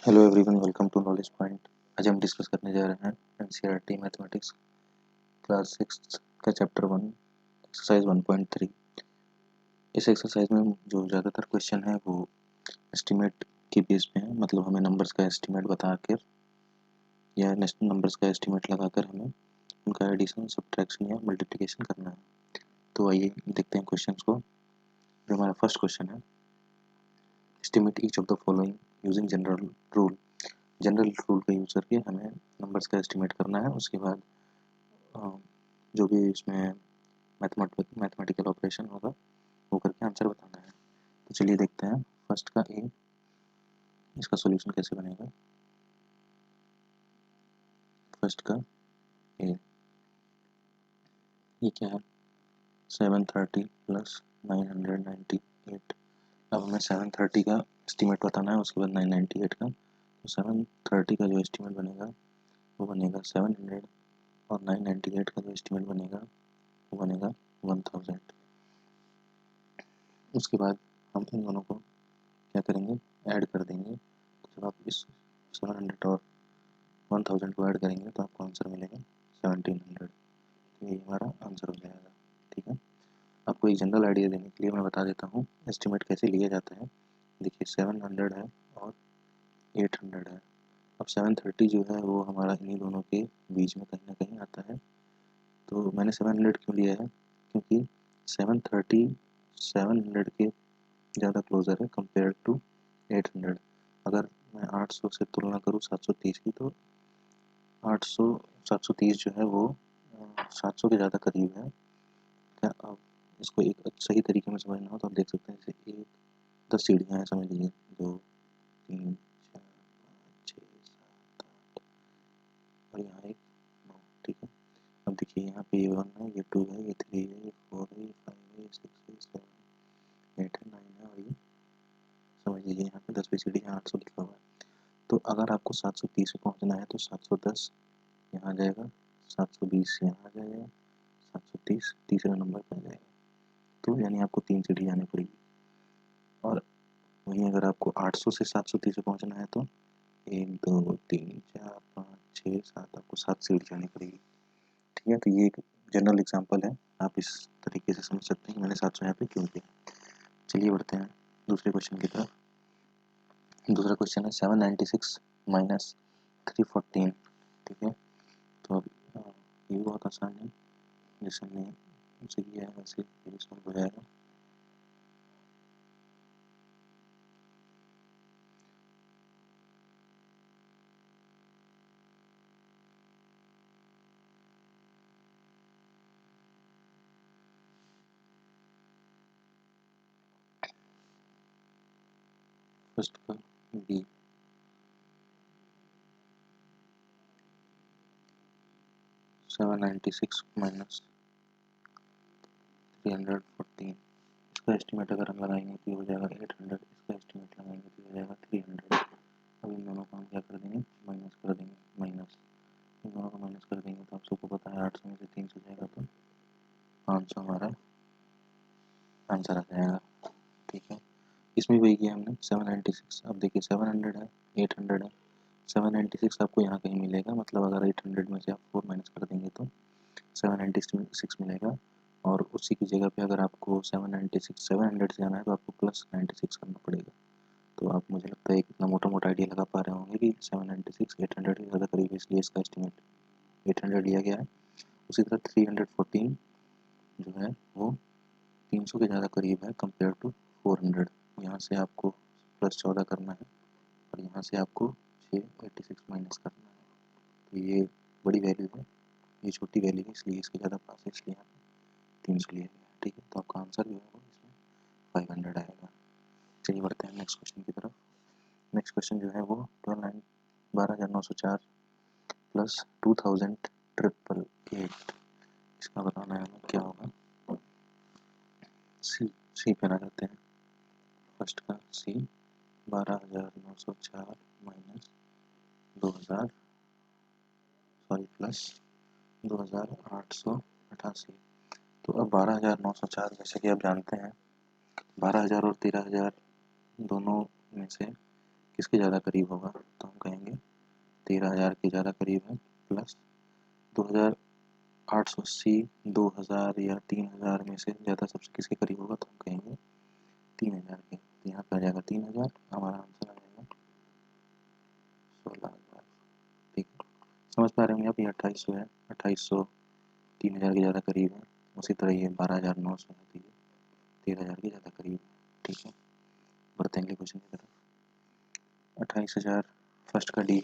Hello everyone, welcome to knowledge point. आज हम discuss करने जा रहे हैं एनसीईआरटी मैथमेटिक्स क्लास 6 का चैप्टर 1 एक्सरसाइज 1.3। इस एक्सरसाइज में जो ज़्यादातर क्वेश्चन है वो एस्टीमेट की बेस पे है, मतलब हमें नंबर्स का एस्टीमेट बताकर या नंबर्स का एस्टीमेट लगाकर हमें उनका एडिशन, सब्ट्रैक्शन या मल्टीप्लिकेशन करना है। तो आइए देखते हैं क्वेश्चन को। जो हमारा फर्स्ट क्वेश्चन है, estimate each of the following using general rule. General rule का यूज़ करके हमें नंबर्स का एस्टिमेट करना है। उसके बाद जो भी इसमें मैथमेटिकल ऑपरेशन होगा वो करके आंसर बताना है। तो चलिए देखते हैं फर्स्ट का ए, इसका सॉल्यूशन कैसे बनेगा। फर्स्ट का ए, ये क्या है, 730 प्लस 998। अब हमें 730 का एस्टिमेट बताना है, उसके बाद 998 का। तो 730 का जो एस्टिमेट बनेगा वो बनेगा 700, और 998 का जो एस्टिमेट बनेगा वो बनेगा 1000। उसके बाद हम इन दोनों को क्या करेंगे, ऐड कर देंगे। तो जब आप इस 700 और 1000 को ऐड करेंगे तो आपको आंसर मिलेगा 1700। तो ये हमारा आंसर हो जाएगा। ठीक है, आपको एक जनरल आइडिया देने के लिए मैं बता देता हूँ एस्टिमेट कैसे लिया जाता है। देखिए 700 है और 800 है। अब 730 जो है वो हमारा इन्हीं दोनों के बीच में कहीं ना कहीं आता है। तो मैंने 700 क्यों लिया है, क्योंकि 730 700 के ज़्यादा क्लोजर है कंपेयर टू 800। अगर मैं 800 से तुलना करूँ 730 की, तो 800 730 जो है वो 700 के ज़्यादा करीब है। क्या आप इसको एक सही तरीके में समझना हो तो आप देख सकते हैं, जैसे एक 10 सीढ़ियाँ हैं समझ लीजिए, 2 3 4 5 6 7 8 और यहाँ एक 9। ठीक है, अब देखिए यहाँ पे ये 1 है, ये 2 है, ये 3 है, ये 4 है, ये 5 है, ये 6 है, 7 8 है, 9 है, और ये समझ लीजिए यहाँ पे 10वीं सीढ़ी है, 800 लिखा हुआ है। तो अगर आपको 730 पे पहुँचना है तो 710 यहाँ आ जाएगा, 720 यहाँ आ जाएगा, 730 तीसरे नंबर पर आ जाएगा। तो यानी आपको 3 सीढ़ी जानी पड़ेगी। और वहीं अगर आपको 800 से 730 पे पहुँचना है तो 1 2 3 4 5 6 7 आपको 7 सीढ़ी जानी पड़ेगी। ठीक है, तो ये एक जनरल एग्जांपल है, आप इस तरीके से समझ सकते हैं कि मैंने 700 यहाँ पे क्यों किया। चलिए बढ़ते हैं दूसरे क्वेश्चन की तरफ। दूसरा क्वेश्चन है 796 माइनस 314। ठीक है, तो अब ये भी बहुत आसान है, जैसे हमने उसे किया है वैसे ये सॉल्व हो जाएगा। फर्स्ट का बी, सेवन 96 माइनस 314, इसका एस्टिमेट अगर हम लगाएंगे तो हो जाएगा 800, इसका एस्टिमेट लगाएंगे तो हो जाएगा 300। अब इन दोनों को हम क्या कर देंगे, माइनस कर देंगे। माइनस इन दोनों को माइनस कर देंगे तो आप सबको पता है 800 में से 300 जाएगा तो 500 हमारा आंसर आ जाएगा। ठीक है, इसमें वही किया हमने 796। अब देखिए 700 है, 800 है, 796 आपको यहाँ कहीं मिलेगा, मतलब अगर 800 में से आप 4 माइनस कर देंगे तो 796 मिलेगा। और उसी की जगह पे अगर आपको 796 700 से जाना है तो आपको प्लस 96 करना पड़ेगा। तो आप, मुझे लगता है कितना मोटा मोटा आइडिया लगा पा रहे होंगे कि 796 800 के ज़्यादा करीब है, इसलिए इसका एस्टिमेट 800 लिया गया है। उसी तरह 314 जो है वो 300 के ज़्यादा करीब है कंपेयर टू 400। यहाँ से आपको प्लस 14 करना है और यहाँ से आपको 686 माइनस करना है। तो ये बड़ी वैल्यू है, ये छोटी वैल्यू है, इसलिए इसके ज़्यादा पास है, इसलिए यहाँ पे 300 लिया गया। ठीक है, तो आपका आंसर जो है वो इसमें 500 आएगा। चलिए बढ़ते हैं नेक्स्ट क्वेश्चन की तरफ। नेक्स्ट क्वेश्चन जो है वो 12,904 प्लस 2,888, इसका बताना है हमें क्या होगा। सी पे आ जाते हैं। फर्स्ट का सी 12,904 माइनस 2000 प्लस 2,888। तो अब 12,904 जैसे कि आप जानते हैं 12,000 और 13,000 दोनों में से किसके ज़्यादा करीब होगा, तो हम कहेंगे 13,000 के ज़्यादा करीब है, प्लस 2,880 2,000 या 3,000 में से ज़्यादा सबसे किसके करीब होगा, तो हम कहेंगे 3,000 के। तो यहाँ पर आ जाएगा 3,000, हमारा आंसर आ जाएगा 16,000। ठीक है, समझ पा रहे होंगे आप, ये 2800 है, 2800 3,000 के ज़्यादा करीब है। उसी तरह ये 12,900 है, तो ये 13,000 के ज़्यादा करीब है। ठीक है, बढ़ते हैं अगले क्वेश्चन की तरफ। 28,000 फर्स्ट का डी,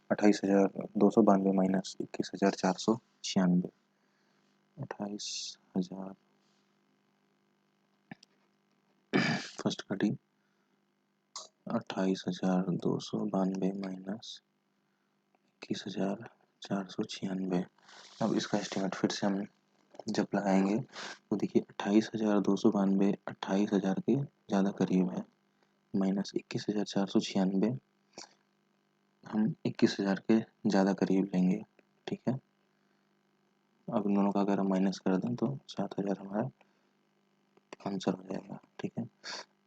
28,292 माइनस 21,496, 28,000 फर्स्ट का डी 28,292 माइनस 21,496। अब इसका एस्टिमेट फिर से हम जब लगाएंगे तो देखिए 28,292 28,000 के ज़्यादा करीब है, माइनस 21,496 हम 21,000 के ज़्यादा करीब लेंगे। ठीक है, अब इन दोनों का अगर हम माइनस कर दें तो 7,000 हमारा आंसर हो जाएगा। ठीक है,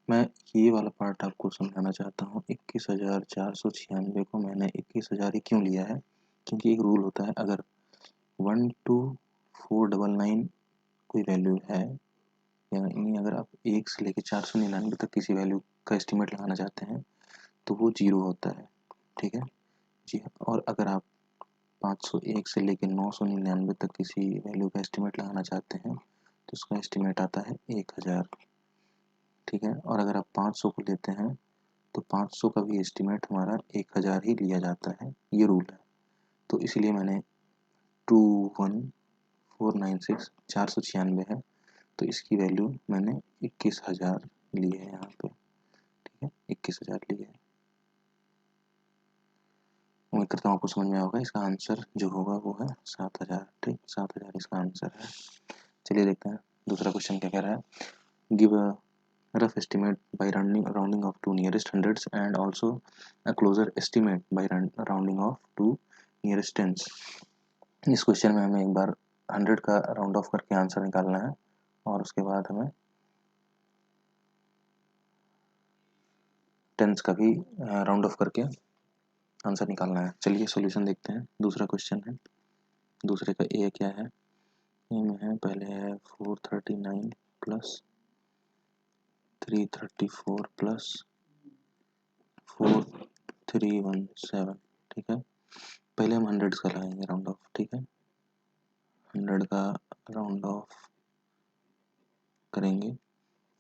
मैं ये वाला पार्ट आपको समझाना चाहता हूँ। 21,496 को मैंने 21,000 ही क्यों लिया है, क्योंकि एक रूल होता है, अगर 12499 कोई वैल्यू है, यानी अगर आप 1 से लेकर 499 तक किसी वैल्यू का एस्टिमेट लगाना चाहते हैं तो वो 0 होता है। ठीक है जी, और अगर आप 501 से लेकर 999 तक किसी वैल्यू का एस्टिमेट लगाना चाहते हैं तो उसका एस्टिमेट आता है 1,000। ठीक है, और अगर आप 500 को लेते हैं तो 500 का भी एस्टिमेट हमारा 1,000 ही लिया जाता है, ये रूल है। तो इसलिए मैंने 21,496 496 है, तो इसकी वैल्यू मैंने 21,000 ली है यहाँ पे। ठीक है, 21,000 ली है। उम्मीद करता हूँ आपको समझ में होगा। इसका आंसर जो होगा वो है 7,000। ठीक, 7,000 इसका आंसर है। चलिए देखते हैं दूसरा क्वेश्चन क्या कह रहा है। Give a rough estimate by rounding of two nearest hundreds and also a closer estimate by rounding of two nearest tens। इस क्वेश्चन में हमें एक बार 100 का राउंड ऑफ करके आंसर निकालना है और उसके बाद हमें टेंस का भी राउंड ऑफ करके आंसर निकालना है। चलिए सॉल्यूशन देखते हैं। दूसरा क्वेश्चन है, दूसरे का ए क्या है, ए में है, पहले है 439 प्लस 334 प्लस 4317। ठीक है, पहले हम 100 का लगाएंगे राउंड ऑफ। ठीक है, 100 का राउंड ऑफ करेंगे।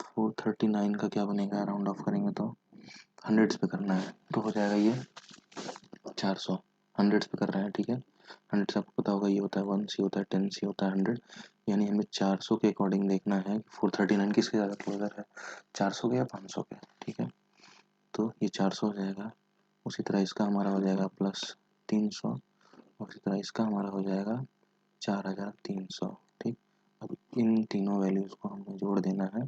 439 का क्या बनेगा, राउंड ऑफ करेंगे तो 100 पे करना है, तो हो जाएगा ये 400। 100 पे कर रहे हैं। ठीक है, 100 से आपको पता होगा ये होता है 1, सी होता है 10, सी होता है 100, यानी हमें 400 के अकॉर्डिंग देखना है कि 439 किसके ज़्यादा क्लोजर है, 400 के या 500 के। ठीक है, तो ये 400 हो जाएगा। उसी तरह इसका हमारा हो जाएगा प्लस 300, और उसी तरह इसका हमारा हो जाएगा 4,300। ठीक, अब इन तीनों वैल्यूज़ को हमें जोड़ देना है,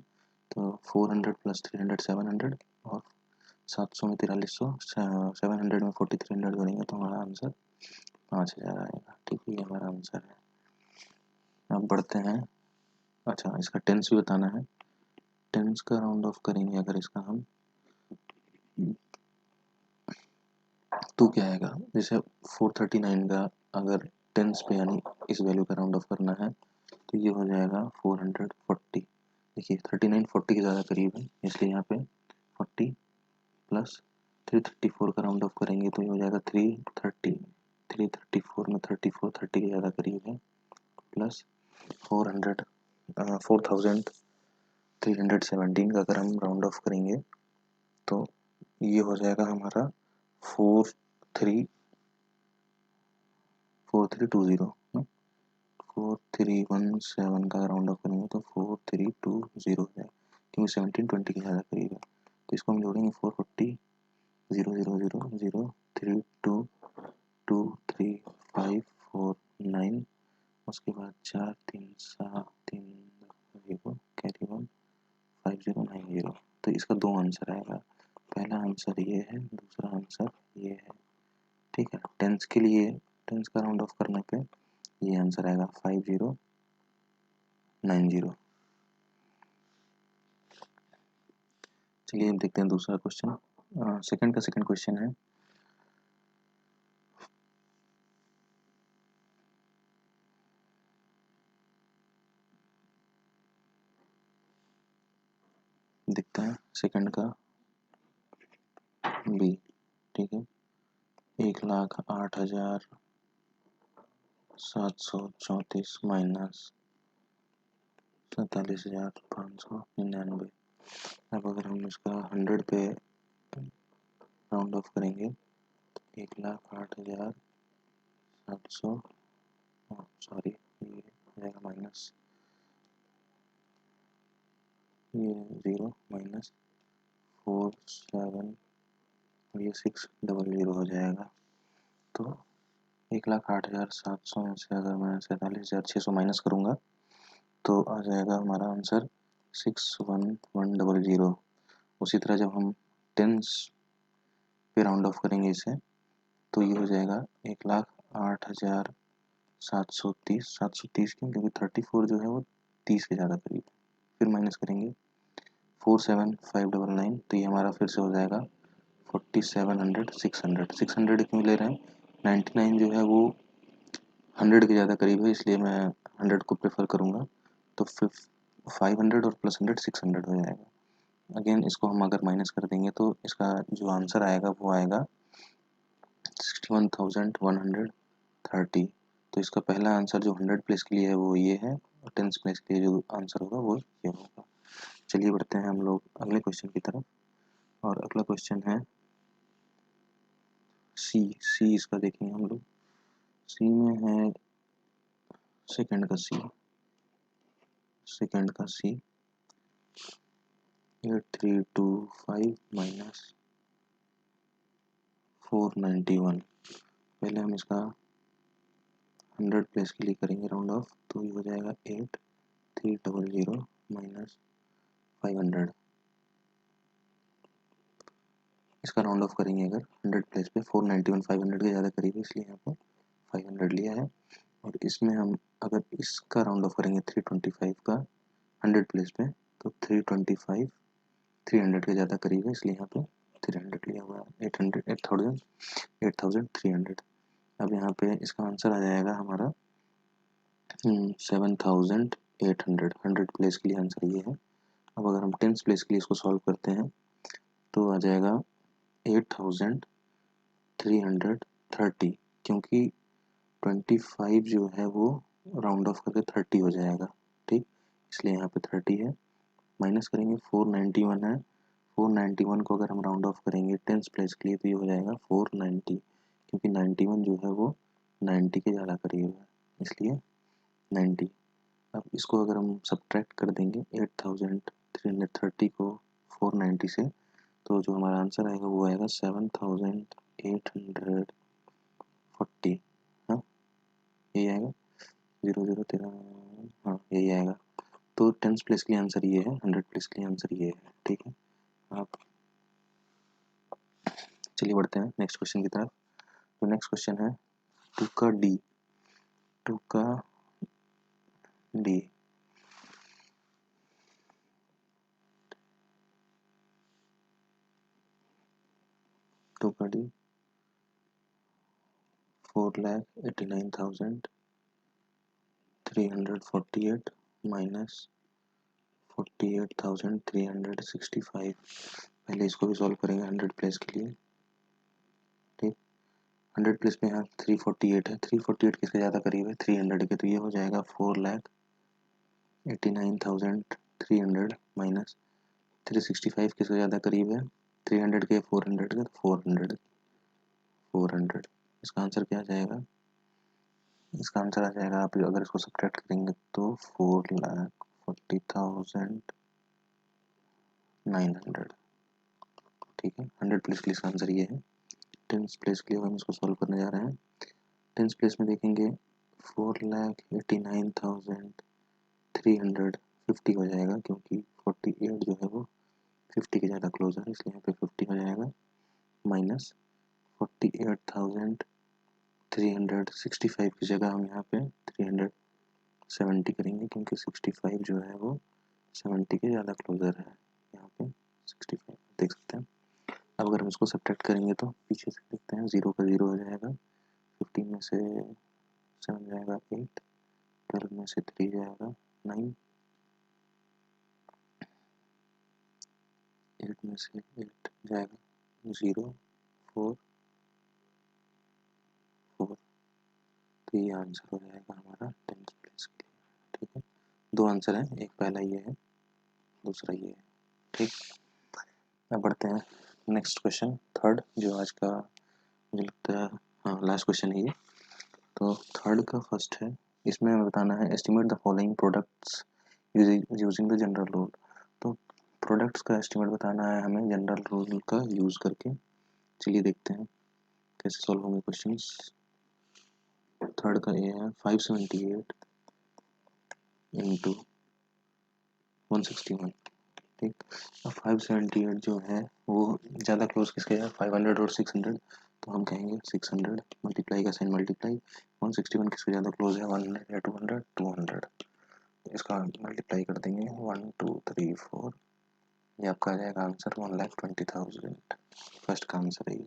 तो 400 प्लस 300 700, और 700 में 4300, 700 में 4300 जोड़ेंगे तो हमारा आंसर 5,000 आएगा। ठीक है, ये हमारा आंसर है। अब बढ़ते हैं, अच्छा इसका टेंस भी बताना है। टेंस का राउंड ऑफ करेंगे अगर इसका हम, तो क्या आएगा, जैसे 439 का अगर टेंस पे यानी इस वैल्यू का राउंड ऑफ करना है तो ये हो जाएगा 440। देखिए 39 40 के ज़्यादा करीब है, इसलिए यहाँ पे 40 प्लस 334 का राउंड ऑफ करेंगे तो ये हो जाएगा 330। 334 में 34 30 के ज़्यादा करीब है, प्लस 4,317 का अगर हम राउंड ऑफ करेंगे तो ये हो जाएगा हमारा 4320। 4317 का राउंड ऑफ करेंगे तो 4320 हो जाएगा, क्योंकि 1720 के ज़्यादा करीब है। तो इसको हम जोड़ेंगे 440 0 0 0 0 3 2 2 3 5 4 9, उसके बाद 4 3 7 3 0 कैरी 1 5090। तो इसका दो आंसर आएगा, पहला आंसर ये है, दूसरा आंसर ये है। ठीक है, टेंस के लिए टेंस का राउंड ऑफ करने पे ये आंसर आएगा 5090। चलिए अब देखते हैं दूसरा क्वेश्चन। सेकंड का सेकंड क्वेश्चन है, दिखता है सेकंड का बी, ठीक है। 1,08,734 माइनस 47,599। अब अगर हम इसका 100 पे राउंड ऑफ करेंगे, 1,08,700, सॉरी ये हो जाएगा माइनस, ये 0 माइनस 47 और ये 600 हो जाएगा। तो 1,08,700 में से अगर मैं 47,600 माइनस करूँगा तो आ जाएगा हमारा आंसर 61100। उसी तरह जब हम टेंस पे राउंड ऑफ करेंगे इसे, तो ये हो जाएगा 1,08,730। 730 क्यों? क्योंकि 34 जो है वो 30 के ज़्यादा करीब। फिर माइनस करेंगे 47,599, तो ये हमारा फिर से हो जाएगा 4700। 600 क्यों ले रहे हैं? 99 जो है वो 100 के ज़्यादा करीब है, इसलिए मैं 100 को प्रेफर करूँगा। तो 500 और प्लस 100 600 हो जाएगा। अगेन इसको हम अगर माइनस कर देंगे तो इसका जो आंसर आएगा वो आएगा 61,130। तो इसका पहला आंसर जो 100 प्लेस के लिए है वो ये है, और 10 प्लेस के लिए जो आंसर होगा वो ये होगा। चलिए बढ़ते हैं हम लोग अगले क्वेश्चन की तरफ, और अगला क्वेश्चन है सी इसका देखेंगे हम लोग। सी में है सेकंड का सी 8325 माइनस 491। पहले हम इसका 100 प्लेस के लिए करेंगे राउंड ऑफ, तो ये हो जाएगा 8300 माइनस 500। इसका राउंड ऑफ करेंगे अगर 100 प्लेस पे, 491 500 के ज़्यादा करीब है इसलिए यहाँ पे 500 लिया है। और इसमें हम अगर इसका राउंड ऑफ करेंगे 325 का 100 प्लेस पे, तो 325 300 के ज़्यादा करीब है इसलिए यहाँ पे 300 लिया हुआ है। 8300। अब यहाँ पे इसका आंसर आ जाएगा हमारा 7800। 100 प्लेस के लिए आंसर ये है। अब अगर हम 10 प्लेस के लिए इसको सॉल्व करते हैं तो आ जाएगा 8330, क्योंकि 25 जो है वो राउंड ऑफ करके 30 हो जाएगा, ठीक, इसलिए यहाँ पे 30 है। माइनस करेंगे 491 है, 491 को अगर हम राउंड ऑफ करेंगे 10 प्लेस के लिए तो ये हो जाएगा 490, क्योंकि 91 जो है वो 90 के ज़्यादा करीब है इसलिए 90। अब इसको अगर हम सब्ट्रैक्ट कर देंगे 8330 को 490 से, तो जो हमारा आंसर आएगा वो आएगा 7840। हाँ यही आएगा, 00 13, हाँ यही आएगा। तो 10 प्लेस के लिए आंसर ये है, 100 प्लेस के लिए आंसर ये है, ठीक है। आप चलिए बढ़ते हैं नेक्स्ट क्वेश्चन की तरफ। तो नेक्स्ट क्वेश्चन है 2 का डी। 2 का डी 2 का डी 4,89,348 माइनस 48,365। पहले इसको भी सॉल्व करेंगे 100 प्लेस के लिए, ठीक। 100 प्लेस में यहाँ 348 है, 348 किसके ज़्यादा करीब है? 300 के, तो ये हो जाएगा 4,89,300 माइनस 365 किसके ज़्यादा करीब है? 300 के, 400 के, तो 400। इसका आंसर क्या आ जाएगा? इसका आंसर आ जाएगा, आप अगर इसको सब्ट्रैक्ट करेंगे तो 4,40,900, ठीक है। 100 प्लेस के लिए इसका आंसर ये है। 10 प्लेस के लिए हम इसको सॉल्व करने जा रहे हैं। 10 प्लेस में देखेंगे 4,89,350 हो जाएगा, क्योंकि 48 जो है वो 50 के ज़्यादा क्लोज है इसलिए यहाँ पे 50 हो जाएगा, माइनस 48,365 की जगह हम यहाँ पे 370 करेंगे, क्योंकि 65 जो है वो 70 के ज़्यादा क्लोजर है। यहाँ पे 65 देख सकते हैं। अब अगर हम इसको सब्ट्रैक्ट करेंगे तो पीछे से देखते हैं, 0 का 0 हो जाएगा, 15 में से 7 जाएगा 8, 12 में से 3 जाएगा 9, 8 में से 8 जाएगा 0, 4, 4। तो ये आंसर हो जाएगा हमारा 10th प्लेस के लिए। ठीक है, दो आंसर हैं, एक पहला ये है, दूसरा ये है। ठीक, अब बढ़ते हैं नेक्स्ट क्वेश्चन, थर्ड, जो आज का मुझे लगता है हाँ लास्ट क्वेश्चन है ये। तो थर्ड का फर्स्ट है, इसमें हमें बताना है estimate the following products using the general rule. तो प्रोडक्ट्स का एस्टिमेट बताना है हमें जनरल रूल का यूज़ करके। चलिए देखते हैं कैसे सॉल्व होंगे क्वेश्चंस। थर्ड का ये है 578 इंटू 161। ठीक, अब 578 जो है वो ज़्यादा क्लोज किसके है, 500 और 600, तो हम कहेंगे 600 मल्टीप्लाई का साइन मल्टीप्लाई, 161 किसके ज़्यादा क्लोज है, 100 या 200, 200, इसका मल्टीप्लाई कर देंगे 1 2 3 4, ये आपका आ जाएगा आंसर 1,20,000। फर्स्ट का आंसर है ये।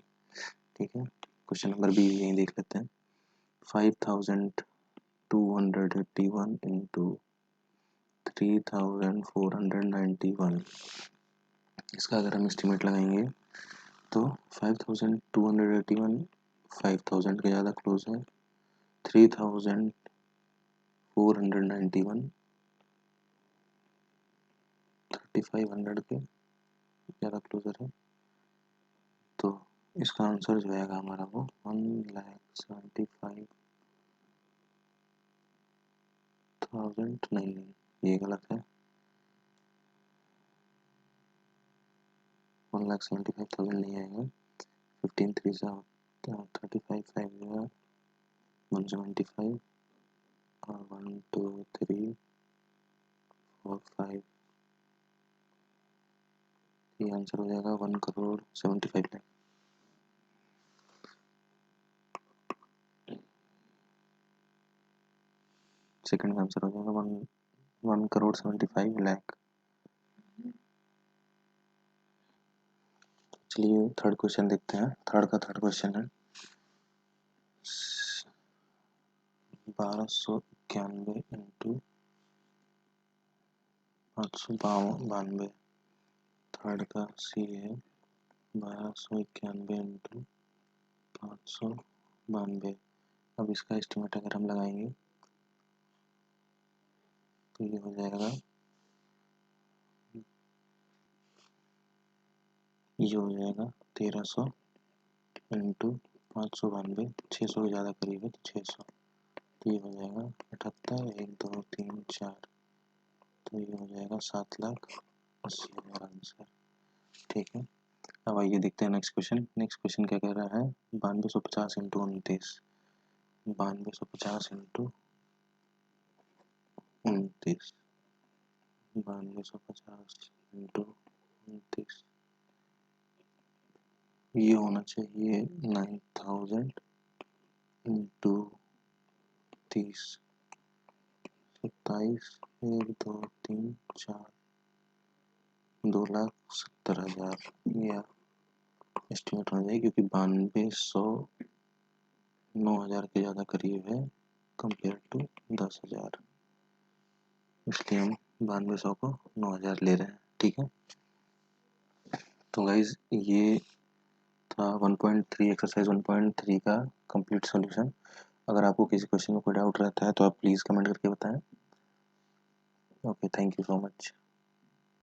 ठीक है, क्वेश्चन नंबर बी यही देख लेते हैं, 5,281 इंटू 3,491, इसका अगर हम एस्टिमेट लगाएंगे तो 5,281 5,000 के ज़्यादा क्लोज है, 3,491 3,500 के ज़्यादा क्लोजर है, तो इसका आंसर जो आएगा हमारा वो 1,75,000 नहीं, ये गलत है, 1,75,000 नहीं आएगा, 15 3 से 35 5 175 और 1 2 3 4 5, ये आंसर हो जाएगा 1,75,00,000। सेकंड का आंसर हो जाएगा 1,75,00,000। चलिए थर्ड क्वेश्चन देखते हैं, थर्ड क्वेश्चन है 1291 इंटू 592, थर्ड का सी है 1291 इंटू 592। अब इसका एस्टिमेट अगर हम लगाएंगे तो ये हो जाएगा, ये हो जाएगा 1300 इंटू 592, 600 के ज़्यादा करीब है तो 600, तो ये हो जाएगा 78 1 2 3 4, तो ये हो जाएगा 7,80,000 आंसर। ठीक है, अब आइए देखते हैं नेक्स्ट क्वेश्चन। नेक्स्ट क्वेश्चन क्या कह रहा है, 9250 इंटू 29, 9250 इंटू 29, 9250 इंटू 29, ये होना चाहिए 9,000 इंटू 30, 27 1 2 3 4, 2,70,000, या एस्टिमेट होना चाहिए क्योंकि 9200 9,000 के ज़्यादा करीब है कंपेयर टू 10,000, इसलिए हम 9200 को 9,000 ले रहे हैं। ठीक है, तो गाइज ये था 1.3 एक्सरसाइज 1.3 का कंप्लीट सॉल्यूशन। अगर आपको किसी क्वेश्चन में कोई डाउट रहता है तो आप प्लीज़ कमेंट करके बताएं। Okay, thank you so much.